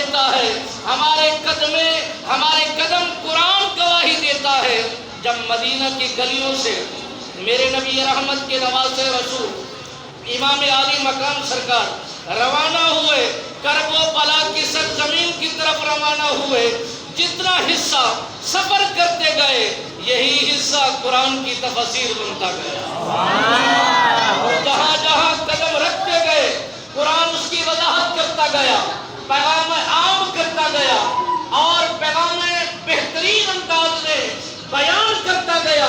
دیتا ہے، ہمارے قدم قرآن گواہی دیتا ہے۔ جب مدینہ کی گلیوں سے میرے نبی رحمت کے نواسے رسول امام عالی مقام سرکار روانہ ہوئے، کرب و بلا کی سرزمین کی طرف روانہ ہوئے، جتنا حصہ سفر کرتے گئے یہی حصہ قرآن کی تفسیر بنتا گیا۔ جہاں جہاں قدم رکھتے گئے قرآن اس کی وضاحت کرتا گیا، پیغام عام کرتا گیا اور پیغام بہترین انداز میں بیان کرتا گیا،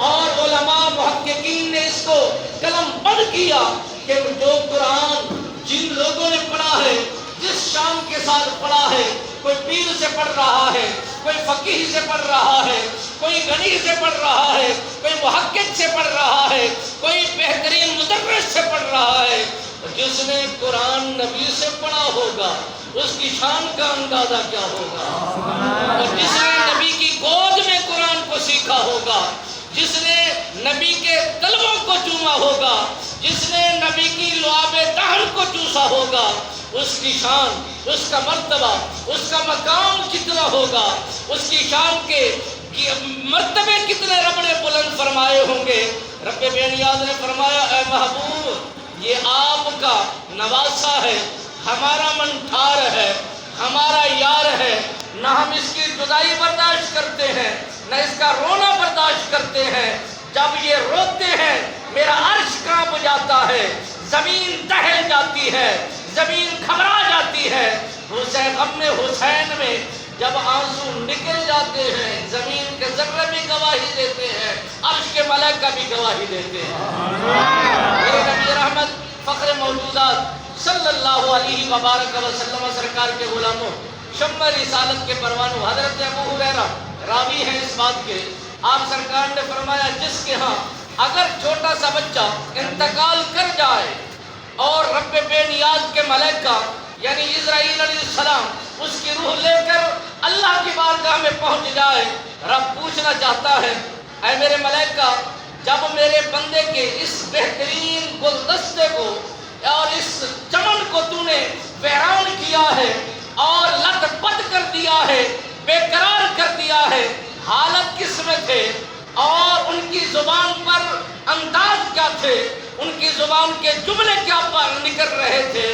اور علماء محققین نے اس کو قلم بند کیا کہ جو قرآن جن لوگوں نے پڑھا ہے، جس شان کے ساتھ پڑھا ہے، کوئی پیر سے پڑھ رہا ہے، کوئی فقیہ سے پڑھ رہا ہے، کوئی غنی سے پڑھ رہا ہے، کوئی محقق سے پڑھ رہا ہے، کوئی بہترین مدرس سے پڑھ رہا ہے، جس نے قرآن نبی سے پڑھا ہوگا اس کی شان کا اندازہ کیا ہوگا، اور جس نے نبی کی گود میں قرآن کو سیکھا ہوگا، جس نے نبی کے قلبوں کو چوما ہوگا، جس نے نبی کی لعاب دہن کو چوسا ہوگا، اس کی شان، اس کا مرتبہ، اس کا مقام کتنا ہوگا، اس کی شان کے مرتبے کتنے رب نے بلند فرمائے ہوں گے۔ رب بے نیاز نے فرمایا اے محبوب، یہ آپ کا نواسا ہے، ہمارا منٹھار ہے، ہمارا یار ہے، نہ ہم اس کی جدائی برداشت کرتے ہیں، نہ اس کا رونا برداشت کرتے ہیں۔ جب یہ روتے ہیں میرا عرش کانپ جاتا ہے، زمین دہل جاتی ہے، زمین گھبرا جاتی ہے۔ حسین غم حسین میں جب آنسو نکل جاتے ہیں زمین کے ذرے بھی گواہی دیتے ہیں، عرش کے ملائکہ بھی گواہی دیتے ہیں۔ میرے نبی رحمت فخر موجودات صلی اللہ علیہ وبارک وسلم سرکار کے غلاموں، شمع رسالت کے پروانوں، حضرت ابو ہریرہ راوی ہیں اس بات کے، آپ سرکار نے فرمایا جس کے ہاں اگر چھوٹا سا بچہ انتقال کر جائے اور رب بے نیاز کے ملائکہ یعنی اسرائیل علیہ السلام اس کی روح لے کر اللہ کی بارگاہ میں پہنچ جائے، رب پوچھنا چاہتا ہے اے میرے ملائکہ، جب میرے بندے کے اس بہترین گلدستے کو اور اس چمن کو تو نے ویران کیا ہے اور لت پت کر دیا ہے، بے قرار کر دیا ہے، حالت کس میں تھے اور ان کی زبان پر انداز کیا تھے، ان کی زبان کے جملے کیا نکل رہے تھے؟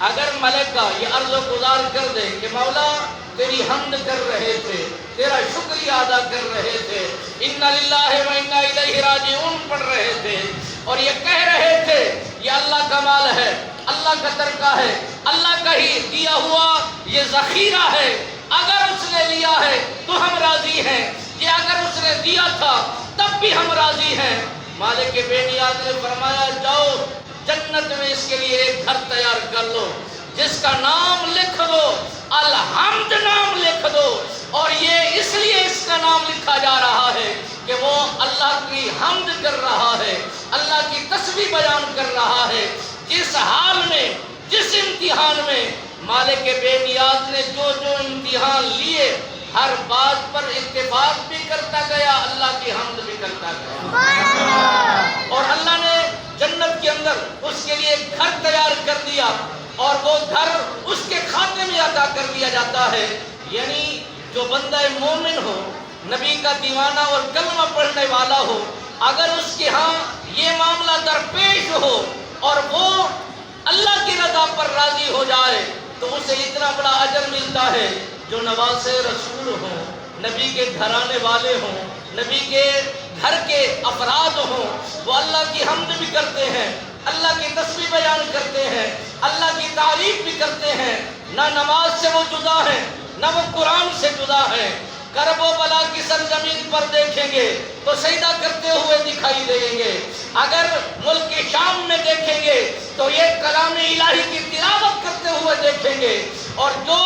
اگر ملائکہ یہ عرض و گزار کر دے کہ مولا تیری حمد کر رہے تھے، تیرا شکریہ ادا کر رہے تھے، انا للہ و انا الیہ راجعون پڑھ رہے تھے، اور یہ کہہ رہے تھے یہ اللہ کا مال ہے، اللہ کا ترکہ ہے، اللہ کا ہی دیا ہوا یہ ذخیرہ ہے، اگر اس نے لیا ہے تو ہم راضی ہیں، یہ اگر اس نے دیا تھا تب بھی ہم راضی ہیں۔ مالک بے نیاز نے فرمایا جاؤ جنت میں اس کے لیے ایک گھر تیار کر لو جس کا نام لکھ دو الحمد، نام لکھ دو، اور یہ اس لیے اس کا نام لکھا جا رہا ہے کہ وہ اللہ کی حمد کر رہا ہے، اللہ کی تسبیح بیان کر رہا ہے۔ جس حال میں، جس امتحان میں مالک بے نیاز نے جو جو امتحان لیے ہر بات پر اتفاق بھی کرتا گیا، اللہ کی حمد بھی کرتا گیا، اور اللہ نے جنت کے اندر اس کے لیے ایک گھر تیار کر دیا، اور وہ گھر اس کے کھاتے میں عطا کر دیا جاتا ہے۔ یعنی جو بندہ مومن ہو، نبی کا دیوانہ اور کلمہ پڑھنے والا ہو، اگر اس کے ہاں یہ معاملہ درپیش ہو اور وہ اللہ کی رضا پر راضی ہو جائے تو اسے اتنا بڑا اجر ملتا ہے۔ جو نواسے رسول ہوں، نبی کے گھرانے والے ہوں، نبی کے گھر کے افراد ہوں، وہ اللہ کی حمد بھی کرتے ہیں، اللہ کی تسبیح بیان کرتے ہیں، اللہ کی تعریف بھی کرتے ہیں، نہ نماز سے وہ جدا ہیں نہ وہ قرآن سے جدا ہیں۔ کرب و بلا کی سرزمین پر دیکھیں گے تو سجدہ کرتے ہوئے دکھائی دیں گے، اگر ملک شام میں دیکھیں گے تو یہ کلام الہی کی تلاوت کرتے ہوئے دیکھیں گے، اور جو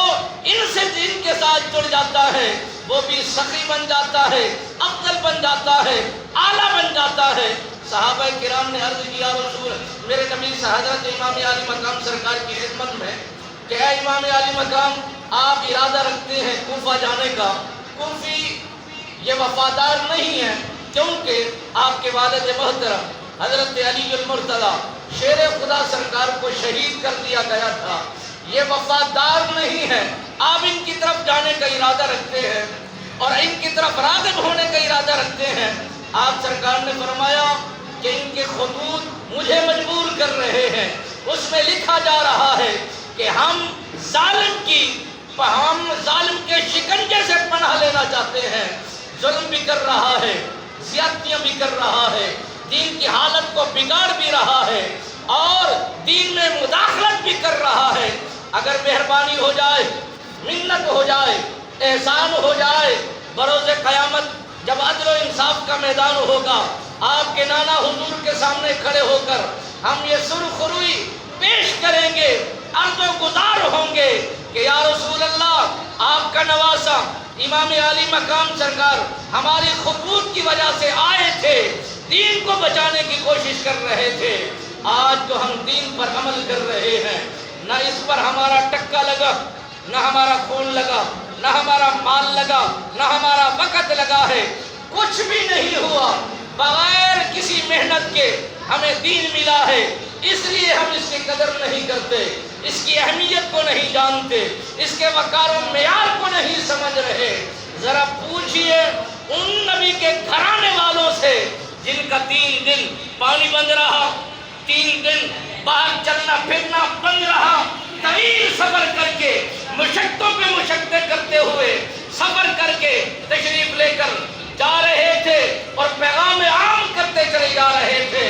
ان سے ان کے ساتھ جڑ جاتا ہے وہ بھی سخی بن جاتا ہے، افضل بن جاتا ہے، اعلیٰ بن جاتا ہے۔ صحابہ کرام نے عرض کیا رسول میرے نبی سے حضرت امام عالی مقام سرکار کی خدمت میں کہ اے امام عالی مقام، آپ ارادہ رکھتے ہیں کوفہ جانے کا، کوفی یہ وفادار نہیں ہے کیونکہ آپ کے والد محترم حضرت علی المرتضیٰ شیر خدا سرکار کو شہید کر دیا گیا تھا، یہ وفادار نہیں ہیں، آپ ان کی طرف جانے کا ارادہ رکھتے ہیں اور ان کی طرف راغب ہونے کا ارادہ رکھتے ہیں۔ آپ سرکار نے فرمایا کہ ان کے خطوط مجھے مجبور کر رہے ہیں، اس میں لکھا جا رہا ہے کہ ہم ظالم کے شکنجے سے پناہ لینا چاہتے ہیں۔ ظلم بھی کر رہا ہے، زیادتیاں بھی کر رہا ہے، دین کی حالت کو بگاڑ بھی رہا ہے اور دین میں مداخلت بھی کر رہا ہے۔ اگر مہربانی ہو جائے، منت ہو جائے، احسان ہو جائے، بروز قیامت جب عدل و انصاف کا میدان ہوگا، آپ کے نانا حضور کے سامنے کھڑے ہو کر ہم یہ سرخروئی پیش کریں گے، عرض و گزار ہوں گے کہ یا رسول اللہ، آپ کا نواسا امام عالی مقام سرکار ہماری خطوط کی وجہ سے آئے تھے، دین کو بچانے کی کوشش کر رہے تھے۔ آج تو ہم دین پر عمل کر رہے ہیں، نہ اس پر ہمارا ٹکا لگا، نہ ہمارا خون لگا، نہ ہمارا مال لگا، نہ ہمارا وقت لگا ہے، کچھ بھی نہیں ہوا۔ بغیر کسی محنت کے ہمیں دین ملا ہے، اس لیے ہم اس کی قدر نہیں کرتے، اس کی اہمیت کو نہیں جانتے، اس کے وقار و معیار کو نہیں سمجھ رہے۔ ذرا پوچھئے ان نبی کے گھرانے والوں سے جن کا 3 دن پانی بند رہا، 3 دن باہر چلنا پھرنا بند رہا، طویل سفر کر کے، مشقتوں پہ مشقتیں کرتے ہوئے سفر کر کے تشریف لے کر جا رہے تھے اور پیغام عام کرتے چلے جا رہے تھے۔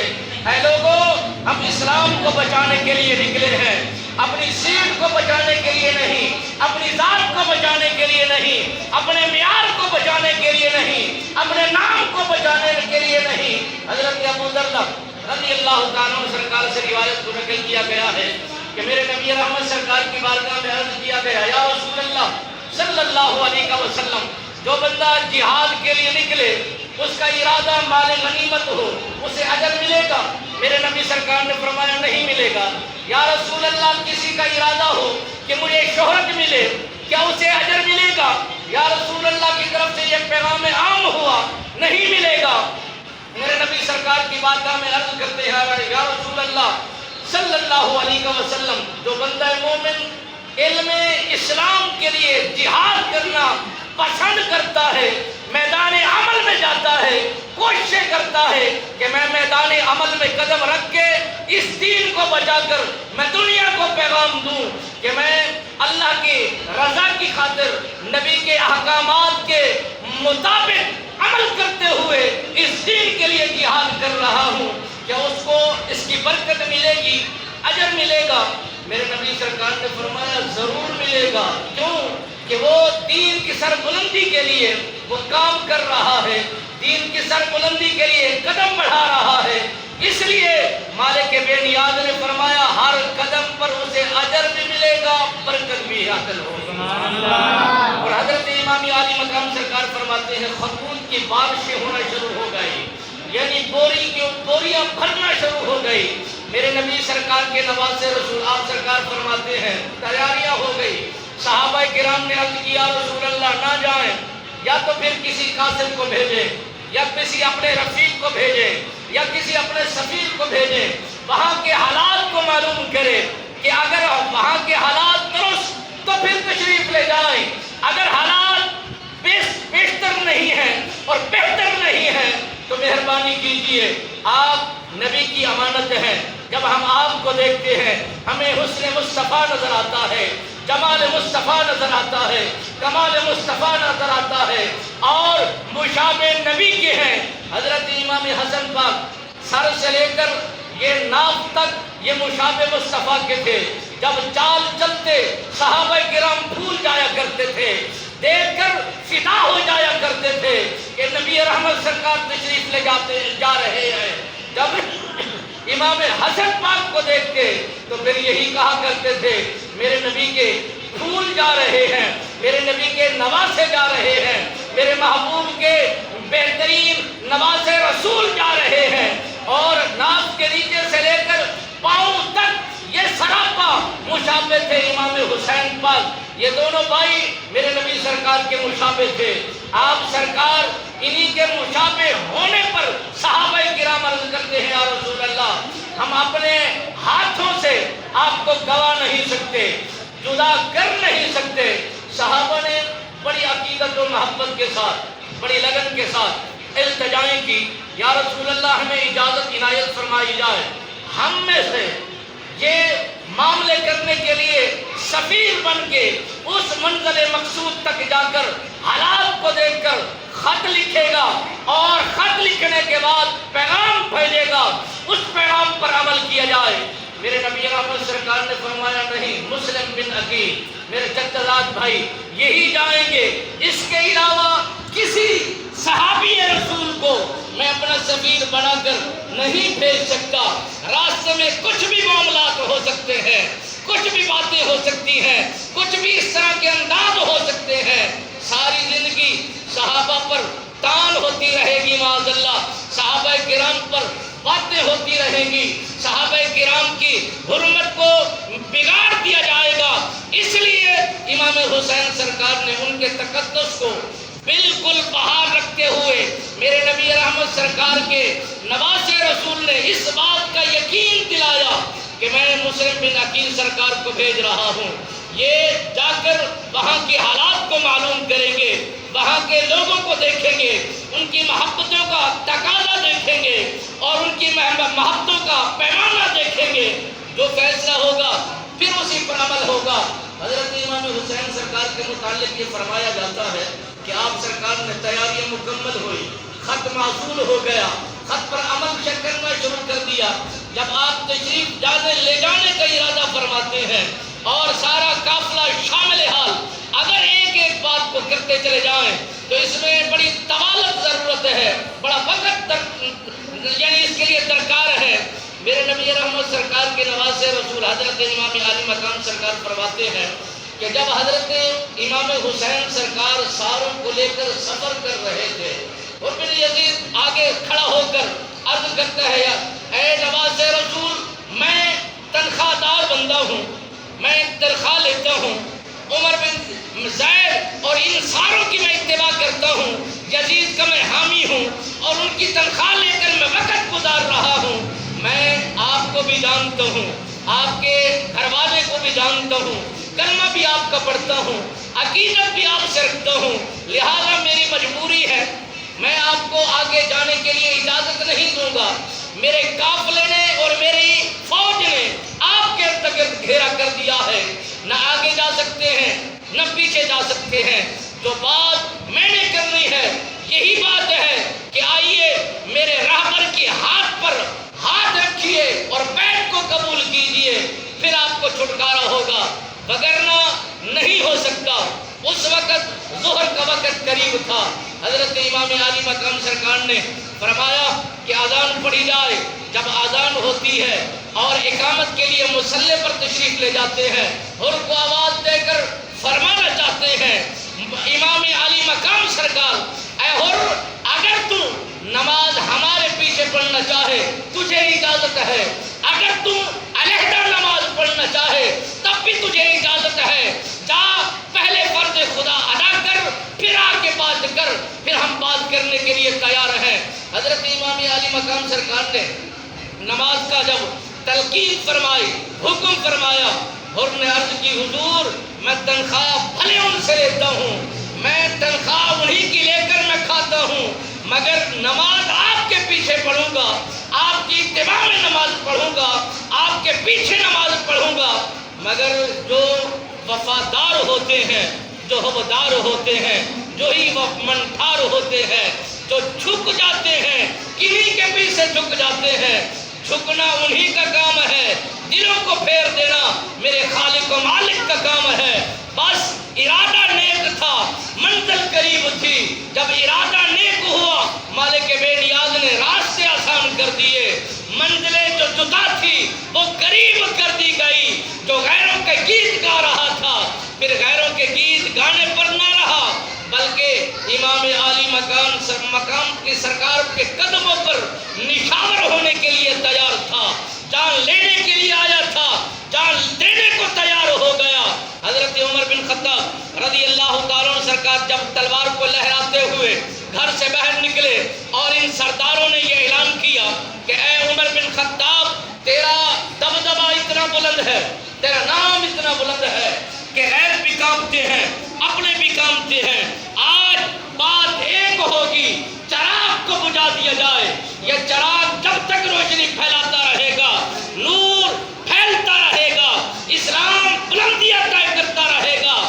اے لوگوں، ہم اسلام کو بچانے کے لیے نکلے ہیں، اپنی سیٹ کو بچانے کے لیے نہیں، اپنی ذات کو بچانے کے لیے نہیں، اپنے معیار کو بچانے کے لیے نہیں، اپنے نام کو بچانے کے لیے نہیں۔ حضرت ابو دردہ رضی اللہ تعالیٰ عنہ سرکار سے روایت کو نقل کیا گیا ہے کہ میرے نبی رحمت سرکار کی بارگاہ میں عرض کیا گیا، یا رسول اللہ صلی اللہ علیہ وسلم، جو بندہ جہاد کے لیے نکلے، اس کا ارادہ مال غنیمت ہو، اسے اجر ملے گا؟ میرے نبی سرکار نے فرمایا نہیں ملے گا۔ یا رسول اللہ، کسی کا ارادہ ہو کہ مجھے شہرت ملے، کیا اسے اجر ملے گا؟ یا رسول اللہ کی طرف سے یہ پیغام عام ہوا، نہیں ملے گا۔ میرے نبی سرکار کی بارگاہ میں عرض کرتے ہیں، یا رسول اللہ صلی اللہ علیہ وسلم، جو بندہ مومن علم اسلام کے لیے جہاد کرنا پسند کرتا ہے، میدان عمل میں جاتا ہے، کوششیں کرتا ہے کہ میں میدان عمل میں قدم رکھ کے اس دین کو بچا کر میں دنیا کو پیغام دوں کہ میں اللہ کی رضا کی خاطر نبی کے احکامات کے مطابق عمل کرتے ہوئے اس دین کے لیے جہاد کر رہا ہوں، کیا اس کو اس کی برکت ملے گی، اجر ملے گا؟ میرے نبی سرکار نے فرمایا ضرور ملے گا۔ کیوں؟ کہ وہ دین کی سربلندی کے لیے وہ کام کر رہا ہے، دین کی سربلندی کے لیے قدم بڑھا رہا ہے۔ اس لیے مالک بے نیاز نے فرمایا ہر قدم پر اسے اجر بھی ملے گا، برکت بھی حاصل ہوگی۔ اور حضرت امام عالی مقام سرکار فرماتے ہیں خطوط کی بارشیں ہونا شروع ہو گئی، یعنی بوریاں بھرنا شروع ہو گئی۔ میرے نبی سرکار کے نواسے رسول آپ سرکار فرماتے ہیں تیاریاں ہو گئی۔ صحابہ کرام نے عرض کیا رسول اللہ نہ جائیں، یا تو پھر کسی قاصد کو بھیجیں، یا کسی اپنے رفیق کو بھیجیں، یا کسی اپنے سفیر کو بھیجیں، وہاں کے حالات کو معلوم کرے کہ اگر وہاں کے حالات درست تو پھر تشریف لے جائیں، اگر حالات بہتر نہیں ہیں اور بہتر نہیں ہیں تو مہربانی کیجئے، آپ نبی کی امانت ہیں۔ جب ہم آپ کو دیکھتے ہیں ہمیں حسن مصطفیٰ نظر آتا ہے، جمال مصطفیٰ نظر آتا ہے، کمال مصطفیٰ نظر آتا ہے، اور مشابہ نبی کے ہیں۔ حضرت امام حسن پاک سر سے لے کر یہ ناف تک یہ مشابہ مصطفیٰ کے تھے۔ جب چال چلتے صحابہ کرام بھول جایا کرتے تھے، دیکھ کر فدا ہو جایا کرتے تھے کہ نبی رحمت سرکار تشریف لے جا رہے ہیں۔ جب امام حسن پاک کو دیکھتے تو پھر یہی کہا کرتے تھے میرے نبی کے پھول جا رہے ہیں، میرے نبی کے نواسے جا رہے ہیں، میرے محبوب کے بہترین نواسے رسول جا رہے ہیں۔ اور ناف کے نیچے سے لے کر پاؤں تک یہ سراپا مشابہ تھے امام حسین پاک، یہ دونوں بھائی میرے نبی سرکار کے مشابہ تھے۔ آپ سرکار انہی کے مشابہ ہونے پر صحابہ کرام عرض کرتے ہیں یا رسول اللہ ہم اپنے ہاتھوں سے آپ کو گوا نہیں سکتے، جدا کر نہیں سکتے۔ صحابہ نے بڑی عقیدت و محبت کے ساتھ، بڑی لگن کے ساتھ التجائیں کی، یا رسول اللہ ہمیں اجازت عنایت فرمائی جائے، ہم میں سے یہ معاملے کرنے کے لیے سفیر بن کے اس منزل مقصود تک جا کر حالات کو دیکھ کر خط لکھے گا، اور خط لکھنے کے بعد پیغام بھیجے گا، اس پیغام پر عمل کیا جائے۔ میرے نبی رحمت سرکار نے فرمایا نہیں، مسلم بن عقیل میرے چچا زاد بھائی یہی جائیں گے، اس کے علاوہ کسی صحابی رسول کو میں اپنا سفیر بنا کر نہیں بھیج سکتا۔ راستے میں کچھ بھی معاملات ہو سکتے ہیں، کچھ بھی باتیں ہو سکتی ہیں، کچھ بھی اس طرح کے انداز ہو سکتے ہیں۔ ساری زندگی صحابہ پر تان ہوتی رہے گی، معاذ اللہ، صحابہ کرام پر باتیں ہوتی رہیں گی، صحابہ کرام کی حرمت کو بگاڑ دیا جائے گا۔ اس لیے امام حسین سرکار نے ان کے تقدس کو بالکل باہر رکھتے ہوئے میرے نبی رحمت سرکار کے نواسے رسول نے اس بات کا یقین دلایا کہ میں مسلم بن عقیل سرکار کو بھیج رہا ہوں، یہ جا کر وہاں کے حالات کو معلوم کریں گے، وہاں کے لوگوں کو دیکھیں گے، ان کی محبتوں کا تقاضا دیکھیں گے اور ان کی محبتوں کا پیمانہ دیکھیں گے، جو فیصلہ ہوگا پھر اسی پر عمل ہوگا۔ حضرت امام حسین سرکار کے متعلق یہ فرمایا جاتا ہے کہ آپ سرکار نے تیاریاں مکمل ہوئی، خط موصول ہو گیا، خط پر عمل کرنا شروع کر دیا۔ جب آپ تشریف لے جانے کا ارادہ فرماتے ہیں اور سارا قافلہ شامل حال اگر ایک ایک بات کو کرتے چلے جائیں تو اس میں بڑی طوالت ضرورت ہے، بڑا وقت یعنی اس کے لیے درکار ہے۔ میرے نبی رحمت سرکار کے نواسے رسول حضرت امام علی مقام سرکار فرماتے ہیں کہ جب حضرت امام حسین سرکار ساروں کو لے کر سفر کر رہے تھے اور پھر یزید آگے کھڑا ہو کر عرض کرتا ہے، اے نواسے رسول، میں تنخواہ دار بندہ ہوں، میں تنخواہ لیتا ہوں، عمر بن زید اور ان ساروں کی میں اتباع کرتا ہوں، یزید کا میں حامی ہوں اور ان کی تنخواہ لے کر میں وقت گزار رہا ہوں، میں آپ کو بھی جانتا ہوں، آپ کے گھر والے کو بھی جانتا ہوں، کلمہ بھی آپ کا پڑھتا ہوں، عقیدت بھی آپ سے رکھتا ہوں، لہذا میری مجبوری ہے، میں آپ کو آگے جانے کے لیے اجازت نہیں دوں گا۔ میرے قافلے نے اور میری فوج نے آپ کے ارد گرد گھیرا کر دیا ہے، نہ آگے جا سکتے ہیں نہ پیچھے جا سکتے ہیں، جو بات میں نے کرنی ہے یہی بات ہے کہ آئیے میرے راہبر کے ہاتھ پر ہاتھ رکھیے اور بیعت کو قبول کیجئے، پھر آپ کو چھٹکارا ہوگا، وگرنہ نہیں ہو سکتا۔ اس وقت ظہر کا وقت قریب تھا، حضرت امام علی مقام سرکار نے فرمایا کہ اذان پڑھی جائے۔ جب اذان ہوتی ہے اور اقامت کے لیے مصلی پر تشریف لے جاتے ہیں، حر کو آواز دے کر فرمانا چاہتے ہیں، امام علی مقام سرکار، اے حر، اگر تو نماز ہمارے پیچھے پڑھنا چاہے تجھے اجازت ہے، اگر تو علیحدہ نماز پڑھنا چاہے تب بھی تجھے اجازت ہے، جا پہلے فرض خدا ادا کر، پھر آ کے بات کر، پھر ہم بات کرنے کے لیے تیار ہیں۔ حضرت امام علی مقام سرکار نے نماز کا جب تلقین فرمائی، حکم فرمایا، حر نے عرض کی، حضور میں تنخواہ بھلے ان سے لیتا ہوں، میں تنخواہ انہی کی لے کر میں کھاتا ہوں، مگر نماز آپ کے پیچھے پڑھوں گا، آپ کی اتباع میں نماز پڑھوں گا، آپ کے پیچھے نماز پڑھوں گا، مگر جو وفادار ہوتے ہیں، جو حوادار ہوتے ہیں، جو ہی منٹھار ہوتے ہیں، جو جھک جاتے ہیں، کنہیں کے پیچھے جھک جاتے ہیں، جھکنا انہی کا کام ہے، دلوں کو پھیر دینا میرے خالق و مالک کا کام ہے۔ بس ارادہ نیک تھا، منزل قریب تھی، جب ارادہ نیک ہوا مالک بے نیاز نے راستے آسان کر دیے، منزلیں جو جدا تھی وہ قریب کر دی گئی، جو غیروں کے گیت گا رہا تھا پھر غیروں کے گیت گانے پر نہ رہا، بلکہ امام علی مقام کی سرکار کے قدموں پر نشاور ہونے کے لیے تیار تھا، جان لینے کے لیے آیا تھا، جان دینے کو تیار ہو گیا۔ حضرت عمر بن خطاب رضی اللہ تعالیٰ عنہ سرکار جب تلوار کو لہراتے ہوئے گھر سے باہر نکلے اور ان سرداروں نے یہ اعلان کیا کہ اے عمر بن خطاب، تیرا دبدبہ اتنا بلند ہے، تیرا نام اتنا بلند ہے، کہ غیر بھی کانپتے ہیں، اپنے بھی کانپتے ہیں۔ آج بات ایک ہوگی، چراغ کو بجھا دیا جائے۔ یہ چراغ جب تک روشنی پھیلاتا رہے گا، نور پھیلتا رہے گا، اسلام بلندیاں طے کرتا رہے گا۔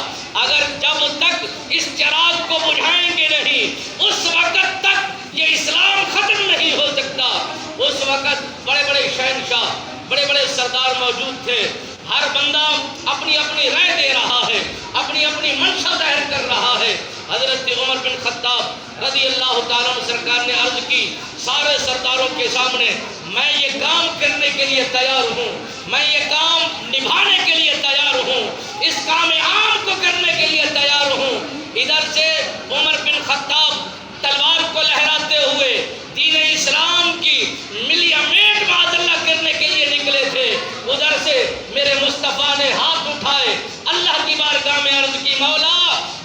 اگر جب تک اس چراغ کو بجھائیں گے نہیں، اس وقت تک یہ اسلام ختم نہیں ہو سکتا۔ اس وقت بڑے بڑے شہنشاہ، بڑے بڑے سردار موجود تھے، ہر بندہ اپنی اپنی رائے دے رہا ہے، اپنی اپنی منشا ظاہر کر رہا ہے۔ حضرت عمر بن خطاب رضی اللہ تعالیٰ عنہ سرکار نے عرض کی سارے سرداروں کے سامنے، میں یہ کام کرنے کے لیے تیار ہوں، میں یہ کام نبھانے کے لیے تیار ہوں، اس کام عام کو کرنے کے لیے تیار ہوں۔ ادھر سے عمر بن خطاب تلوار کو لہراتے ہوئے دین اسلام کی ملیامیٹ معذلہ کرنے کے لیے نکلے تھے، ادھر سے میرے مصطفیٰ نے ہاتھ اٹھائے، اللہ کی بارگاہ میں عرض کی، مولا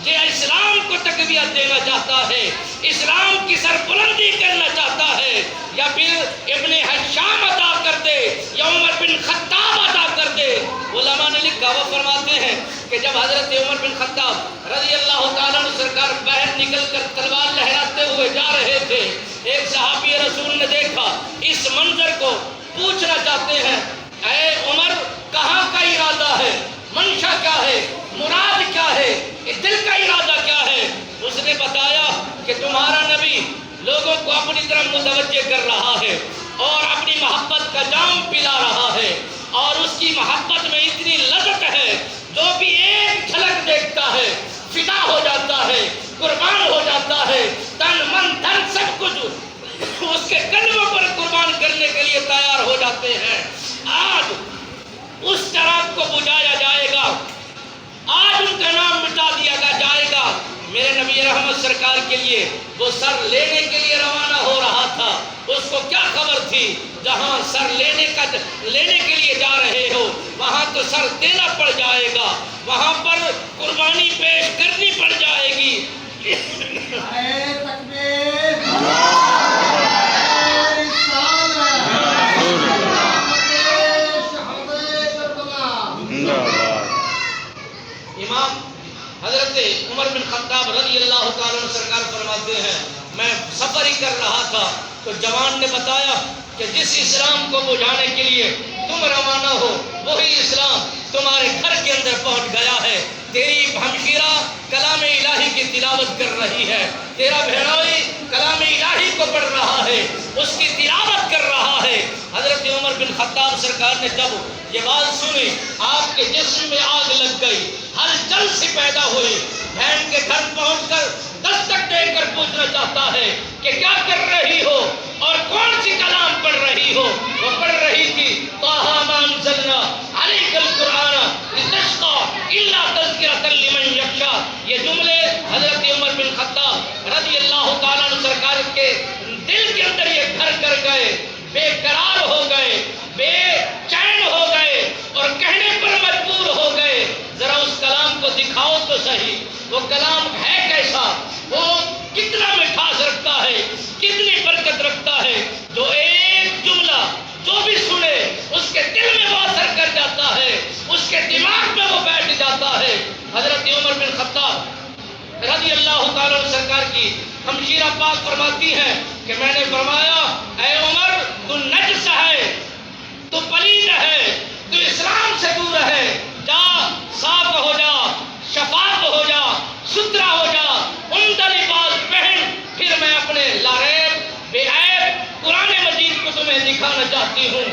یہ اسلام کو تقویت دینا چاہتا ہے، اسلام کی سربلندی کرنا چاہتا ہے، یا پھر ابن حشام عطا کر دے یا عمر بن خطاب عطا کر دے۔ علماء نے لکھا، وہ فرماتے ہیں کہ جب حضرت عمر بن خطاب رضی اللہ تعالیٰ عنہ سرکار باہر نکل کر تلوار لہراتے ہوئے جا رہے تھے، ایک صحابی رسول نے دیکھا اس منظر کو، پوچھنا چاہتے ہیں، اے عمر کہاں کا ارادہ ہے، منشا کیا ہے، مراد کیا ہے، دل کا ارادہ کیا ہے؟ اس نے بتایا کہ تمہارا نبی لوگوں کو اپنی طرف متوجہ کر رہا ہے اور اپنی محبت کا جام پلا رہا ہے، اور اس کی محبت میں اتنی لذت ہے، جو بھی ایک جھلک دیکھتا ہے فدا ہو جاتا ہے، قربان ہو جاتا ہے، تن من دھن سب کچھ اس کے قدموں پر قربان کرنے کے لیے تیار ہو جاتے ہیں۔ آج اس چراغ کو بجھایا جائے گا، آج ان کا نام مٹا دیا جائے گا۔ میرے نبی رحمت سرکار کے لیے وہ سر لینے کے لیے روانہ ہو رہا تھا، اس کو کیا خبر تھی جہاں سر لینے کے لیے جا رہے ہو وہاں تو سر دینا پڑ جائے گا، وہاں پر قربانی پیش کرنی پڑ جائے گی۔ امام حضرت عمر بن خطاب رضی اللہ تعالیٰ عنہ سرکار فرماتے ہیں، میں سفر ہی کر رہا تھا تو جوان نے بتایا کہ جس اسلام کو بجھانے کے لیے تم روانہ ہو وہی اسلام تمہارے گھر کے اندر پہنچ گیا ہے، تیری ہمشیرہ کلام الہی کی تلاوت کر رہی ہے، تیرا بہنوئی کلام الہی کو پڑھ رہا ہے، اس کی تلاوت کر رہا ہے۔ حضرت عمر بن خطاب سرکار نے جب یہ بات سنی، آپ کے جسم میں آگ لگ گئی، ہلچل سی پیدا ہوئی، بہن کے گھر پہنچ کر دستک دے کر پوچھنا چاہتا ہے کہ کیا کر رہی ہو اور کون سی کلام پڑھ رہی ہو؟ وہ پڑھ رہی تھی طٰہٰ مَا أَنزَلْنَا عَلَيْكَ الْقُرْآنَ لِتَشْقَىٰ إِلَّا تَذْكِرَةً لِمَن يَخْشَىٰ۔ یہ جملے حضرت عمر بن خطاب رضی اللہ تعالیٰ عنہ سرکار کے دل کے اندر یہ گھر کر گئے، بے قرار ہو گئے، بے چین ہو گئے اور کہنے پر مجبور ہو گئے، ذرا اس کلام کو دکھاؤ تو صحیح، وہ کلام ہے کیسا، وہ کتنا مٹھاس رکھتا ہے، کتنی برکت رکھتا ہے، جو ایک جملہ جو بھی سنے اس کے دل میں وہ اثر کر جاتا ہے، اس کے دماغ میں وہ بیٹھ جاتا ہے۔ حضرت عمر بن خطاب رضی اللہ تعالیٰ عنہ سرکار کی ہمشیرہ پاک فرماتی ہیں کہ میں نے فرمایا، اے عمر تو نجس ہے، تو پلید ہے، تو اسلام سے دور ہے، جا صاف ہو جا، شفاف ہو جا، ستھرا ہو جا، عمدہ لباس پہن، پھر میں اپنے لاریب بے عیب قرآن مجید کو تمہیں دکھانا چاہتی ہوں۔